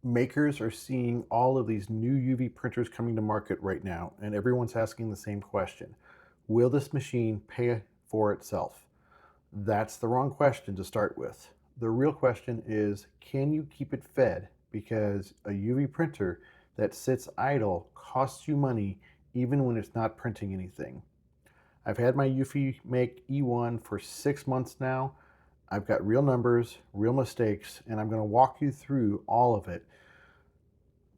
Makers are seeing all of these new UV printers coming to market right now, and everyone's asking the same question. Will this machine pay for itself? That's the wrong question to start with. The real question is, can you keep it fed? Because a UV printer that sits idle costs you money even when it's not printing anything. I've had my UV Make E1 for 6 months now. I've got real numbers, real mistakes, and I'm going to walk you through all of it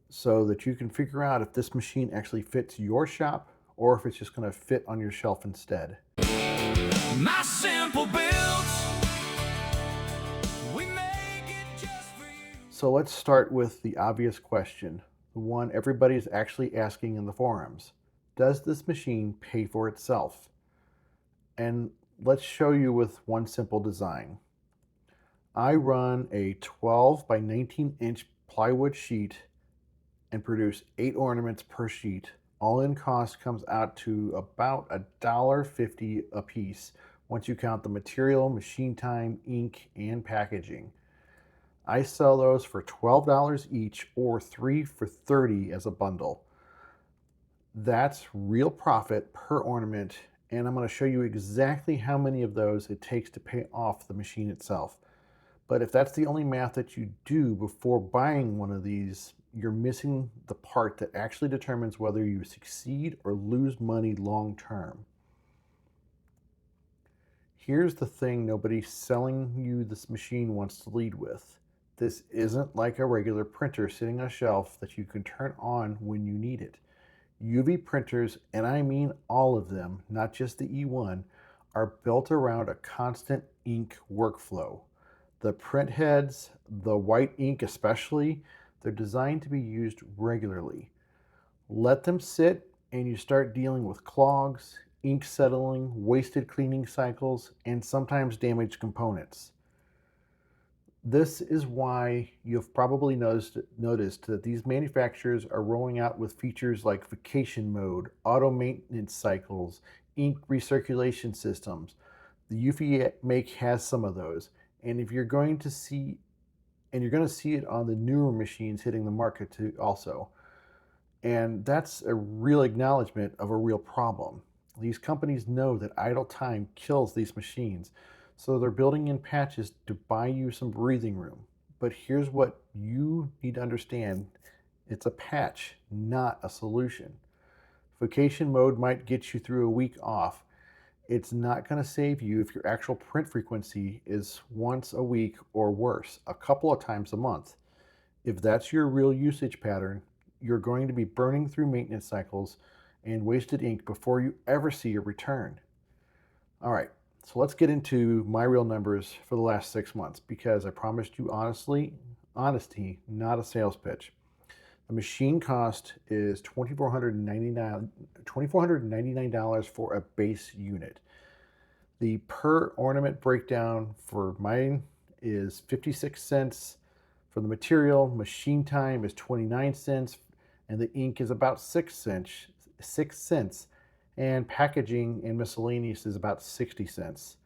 so that you can figure out if this machine actually fits your shop or if it's just going to fit on your shelf instead. My simple builds, we make it just for you. So let's start with the obvious question, the one everybody's actually asking in the forums. Does this machine pay for itself? And let's show you with one simple design. I run a 12 by 19 inch plywood sheet and produce 8 ornaments per sheet. All in cost comes out to about $1.50 a piece once you count the material, machine time, ink, and packaging. I sell those for $12 each or 3 for $30 as a bundle. That's real profit per ornament, and I'm going to show you exactly how many of those it takes to pay off the machine itself. But if that's the only math that you do before buying one of these, you're missing the part that actually determines whether you succeed or lose money long term. Here's the thing nobody selling you this machine wants to lead with. This isn't like a regular printer sitting on a shelf that you can turn on when you need it. UV printers, and I mean all of them, not just the E1, are built around a constant ink workflow. The print heads, the white ink especially, they're designed to be used regularly. Let them sit and you start dealing with clogs, ink settling, wasted cleaning cycles, and sometimes damaged components. This is why you've probably noticed that these manufacturers are rolling out with features like vacation mode, auto maintenance cycles, ink recirculation systems. The Eufy Make has some of those, and if you're going to see you're going to see it on the newer machines hitting the market too also. And that's a real acknowledgement of a real problem. These companies know that idle time kills these machines, so they're building in patches to buy you some breathing room. But here's what you need to understand. It's a patch, not a solution. Vacation mode might get you through a week off. It's not going to save you if your actual print frequency is once a week or worse, a couple of times a month. If that's your real usage pattern, you're going to be burning through maintenance cycles and wasted ink before you ever see a return. All right, so let's get into my real numbers for the last 6 months because I promised you honesty, not a sales pitch. The machine cost is $2,499 for a base unit. The per ornament breakdown for mine is 56 cents. For the material, machine time is 29 cents, and the ink is about 6 cents, and packaging and miscellaneous is about 60 cents.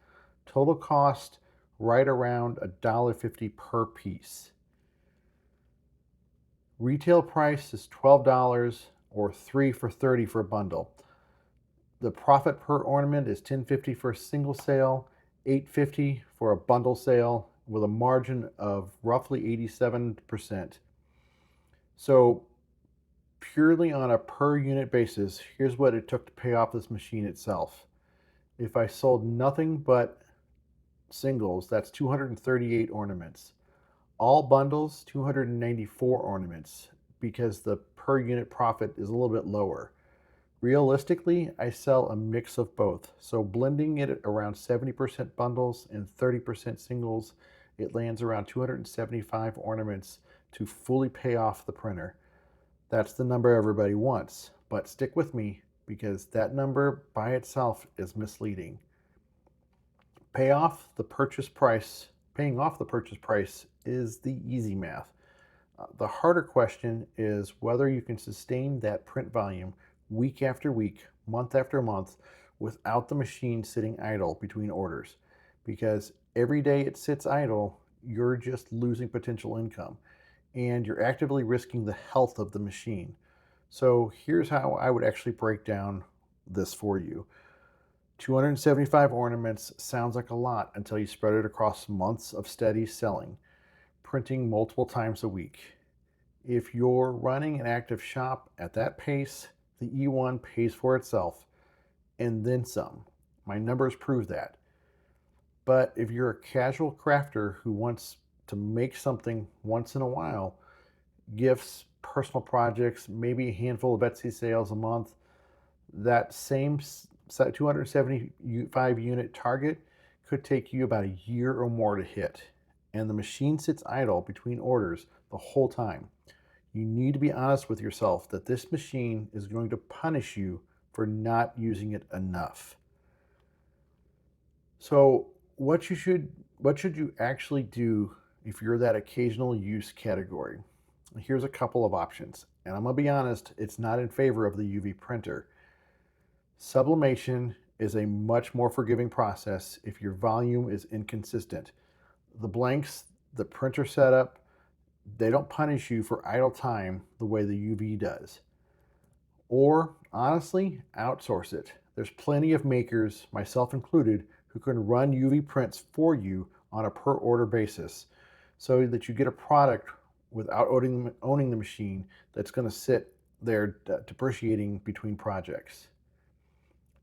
Total cost right around $1.50 per piece. Retail price is $12 or 3 for $30 for a bundle. The profit per ornament is $10.50 for a single sale, $8.50 for a bundle sale with a margin of roughly 87%. So purely on a per unit basis, here's what it took to pay off this machine itself. If I sold nothing but singles, that's 238 ornaments. All bundles, 294 ornaments, because the per unit profit is a little bit lower. Realistically, I sell a mix of both. So blending it at around 70% bundles and 30% singles, it lands around 275 ornaments to fully pay off the printer. That's the number everybody wants, but stick with me because that number by itself is misleading. Paying off the purchase price is the easy math. The harder question is whether you can sustain that print volume week after week, month after month, without the machine sitting idle between orders. Because every day it sits idle, you're just losing potential income. and you're actively risking the health of the machine. So here's how I would actually break down this for you. 275 ornaments sounds like a lot until you spread it across months of steady selling, printing multiple times a week. If you're running an active shop at that pace, the E1 pays for itself and then some. My numbers prove that. But if you're a casual crafter who wants to make something once in a while, gifts, personal projects, maybe a handful of Etsy sales a month, that same 275 unit target could take you about a year or more to hit. And the machine sits idle between orders the whole time. You need to be honest with yourself that this machine is going to punish you for not using it enough. So, what should you actually do if you're that occasional use category? Here's a couple of options. And I'm going to be honest, it's not in favor of the UV printer. Sublimation is a much more forgiving process if your volume is inconsistent. The blanks, the printer setup, they don't punish you for idle time the way the UV does. Or, honestly, outsource it. There's plenty of makers, myself included, who can run UV prints for you on a per order basis so that you get a product without owning the machine that's going to sit there depreciating between projects.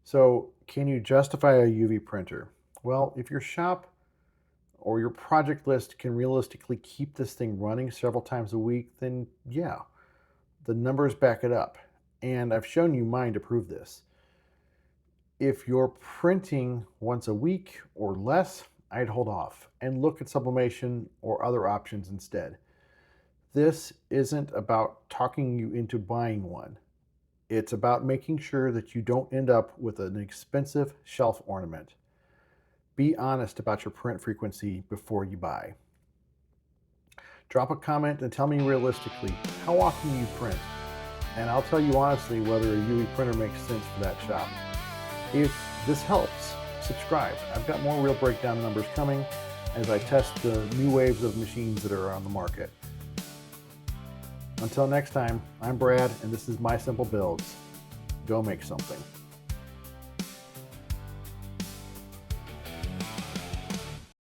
So, can you justify a UV printer? Well, if your shop or your project list can realistically keep this thing running several times a week, then yeah, the numbers back it up. And I've shown you mine to prove this. If you're printing once a week or less, I'd hold off and look at sublimation or other options instead. This isn't about talking you into buying one. It's about making sure that you don't end up with an expensive shelf ornament. Be honest about your print frequency before you buy. Drop a comment and tell me realistically how often you print, and I'll tell you honestly whether a UV printer makes sense for that shop. If this helps, subscribe. I've got more real breakdown numbers coming as I test the new waves of machines that are on the market. Until next time, I'm Brad, and this is My Simple Builds. Go make something.